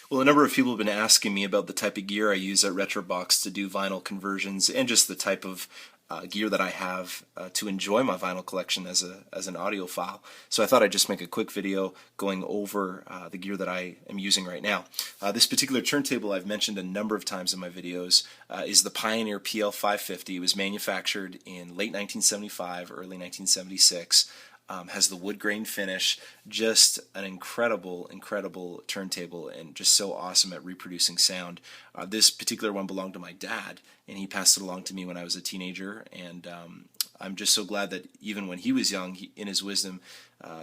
Well, a number of people have been asking me about the type of gear I use at Retrobox to do vinyl conversions and just the type of gear that I have to enjoy my vinyl collection as an audiophile. So I thought I'd just make a quick video going over the gear that I am using right now. This particular turntable I've mentioned a number of times in my videos is the Pioneer PL550. It was manufactured in late 1975, early 1976. Has the wood grain finish, just an incredible turntable, and just so awesome at reproducing sound. This particular one belonged to my dad, and he passed it along to me when I was a teenager, and I'm just so glad that even when he was young, in his wisdom,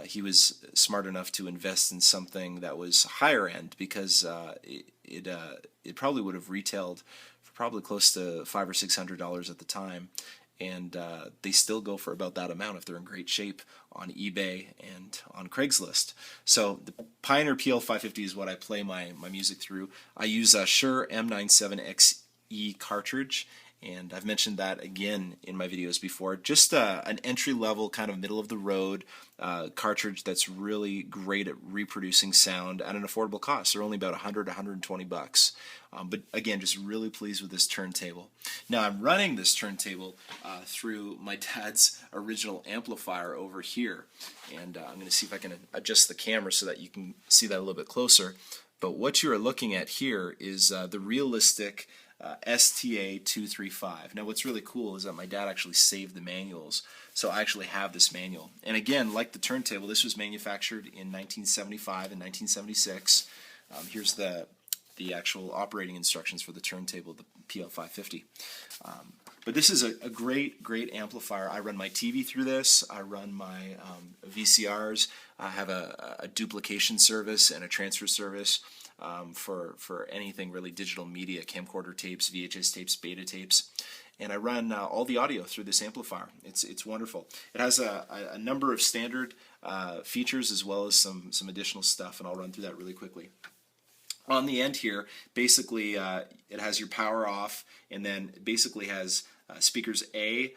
he was smart enough to invest in something that was higher end, because it probably would have retailed for probably close to $500 or $600 at the time, and they still go for about that amount if they're in great shape on eBay and on Craigslist. So the Pioneer PL550 is what I play my music through. I use a Shure M97XE cartridge, and I've mentioned that again in my videos before. Just an entry-level, kind of middle-of-the-road cartridge that's really great at reproducing sound at an affordable cost. They're only about $100, $120. But again, just really pleased with this turntable. Now I'm running this turntable through my dad's original amplifier over here, and I'm going to see if I can adjust the camera so that you can see that a little bit closer. But what you are looking at here is the realistic STA235. Now what's really cool is that my dad actually saved the manuals, so I actually have this manual. And again, like the turntable, this was manufactured in 1975 and 1976. Here's the actual operating instructions for the turntable, the PL550. But this is a great amplifier. I run my TV through this. I run my VCRs. I have a duplication service and a transfer service for anything really digital media, camcorder tapes, VHS tapes, beta tapes. And I run all the audio through this amplifier. It's wonderful. It has a number of standard features as well as some additional stuff, and I'll run through that really quickly. On the end here, basically it has your power off, and then basically has speakers A,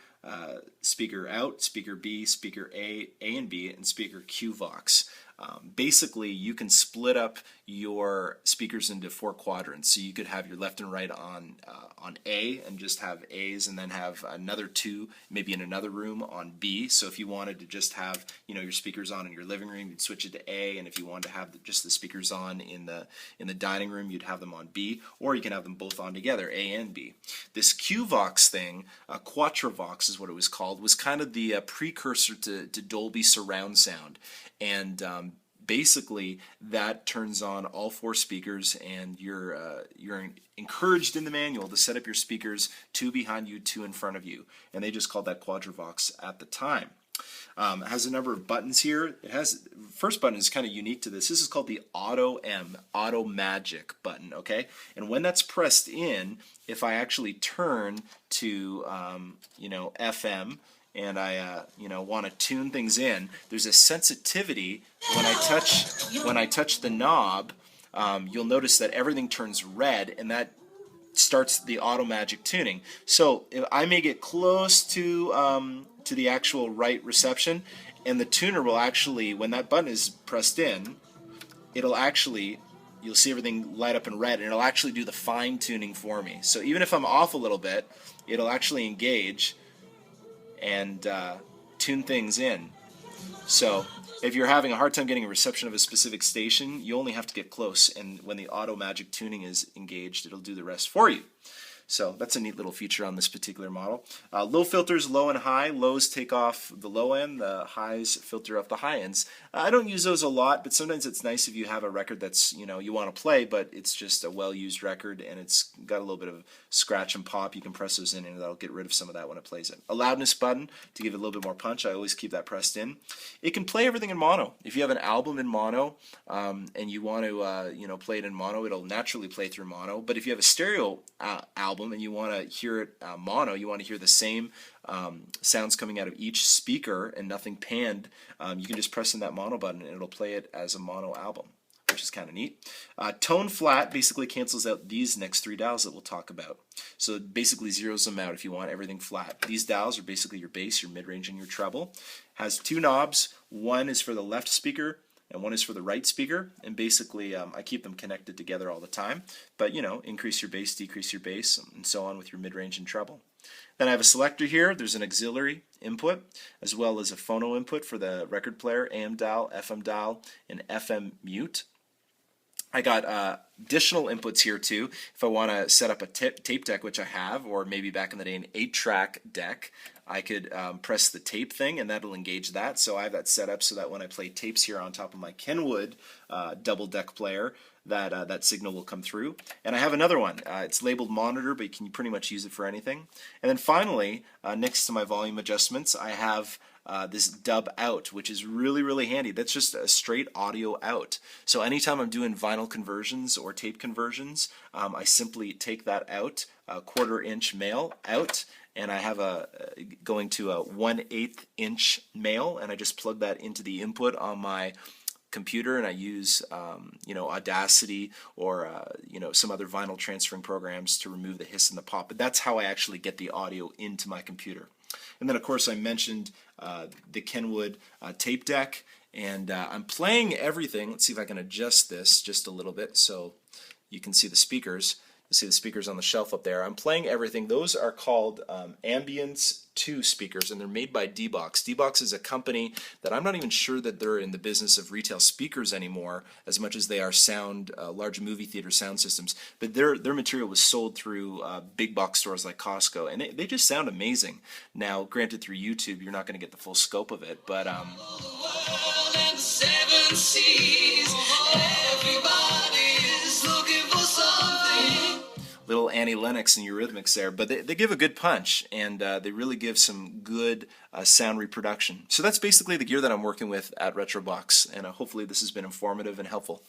speaker out, speaker B, speaker A and B, and speaker Q Vox. Basically, you can split up your speakers into 4 quadrants. So you could have your left and right on A and just have A's, and then have another 2 maybe in another room on B. So if you wanted to just have your speakers on in your living room, you'd switch it to A, and if you wanted to have just the speakers on in the dining room, you'd have them on B, or you can have them both on together, A and B. This Q Vox thing, Quattrovox is what it was called, was kind of the precursor to Dolby surround sound, and basically that turns on all 4 speakers, and you're encouraged in the manual to set up your speakers 2 behind you, 2 in front of you, and they just called that Quattrovox at the time. It has a number of buttons here. First button is kind of unique to this. This is called the Auto Magic button, okay? And when that's pressed in, if I actually turn to FM, and I want to tune things in, there's a sensitivity when I touch the knob. You'll notice that everything turns red, and that starts the Auto Magic tuning. So if I may get close to the actual right reception, and the tuner will actually, when that button is pressed in, you'll see everything light up in red, and it'll actually do the fine tuning for me. So even if I'm off a little bit, it'll actually engage and tune things in. So if you're having a hard time getting a reception of a specific station, you only have to get close, and when the Auto Magic tuning is engaged, it'll do the rest for you. So that's a neat little feature on this particular model. Low filters, low and high. Lows take off the low end, the highs filter off the high ends. I don't use those a lot, but sometimes it's nice if you have a record that's, you want to play, but it's just a well-used record and it's got a little bit of scratch and pop. You can press those in and that'll get rid of some of that when it plays it. A loudness button to give it a little bit more punch. I always keep that pressed in. It can play everything in mono. If you have an album in mono and you want to play it in mono, it'll naturally play through mono. But if you have a stereo album and you want to hear it mono, you want to hear the same sounds coming out of each speaker and nothing panned, you can just press in that mono button and it'll play it as a mono album, which is kind of neat. Tone flat basically cancels out these next 3 dials that we'll talk about. So it basically zeroes them out if you want everything flat. These dials are basically your bass, your mid-range, and your treble. Has 2 knobs. One is for the left speaker and one is for the right speaker, and basically I keep them connected together all the time, but increase your bass, decrease your bass, and so on with your mid-range and treble. Then I have a selector here. There's an auxiliary input as well as a phono input for the record player, AM dial, FM dial, and FM mute. I got additional inputs here too. If I want to set up a tape deck, which I have, or maybe back in the day an 8-track deck, I could press the tape thing and that'll engage that. So I have that set up so that when I play tapes here on top of my Kenwood double deck player, that signal will come through. And I have another one. It's labeled monitor, but you can pretty much use it for anything. And then finally, next to my volume adjustments, I have this dub out, which is really, really handy. That's just a straight audio out. So anytime I'm doing vinyl conversions or tape conversions, I simply take that out, a 1/4-inch male out, and I have going to a 1/8 inch male, and I just plug that into the input on my computer, and I use Audacity or some other vinyl transferring programs to remove the hiss and the pop. But that's how I actually get the audio into my computer. And then of course I mentioned the Kenwood tape deck, and I'm playing everything. Let's see if I can adjust this just a little bit so you can see the speakers. You see the speakers on the shelf up there. I'm playing everything. Those are called Ambience 2 speakers, and they're made by D-Box. D-Box is a company that I'm not even sure that they're in the business of retail speakers anymore as much as they are sound, large movie theater sound systems. But their material was sold through big box stores like Costco, and they just sound amazing. Now, granted, through YouTube, you're not going to get the full scope of it, but little Annie Lennox and Eurythmics there, but they give a good punch, and they really give some good sound reproduction. So that's basically the gear that I'm working with at Retrobox, and hopefully this has been informative and helpful.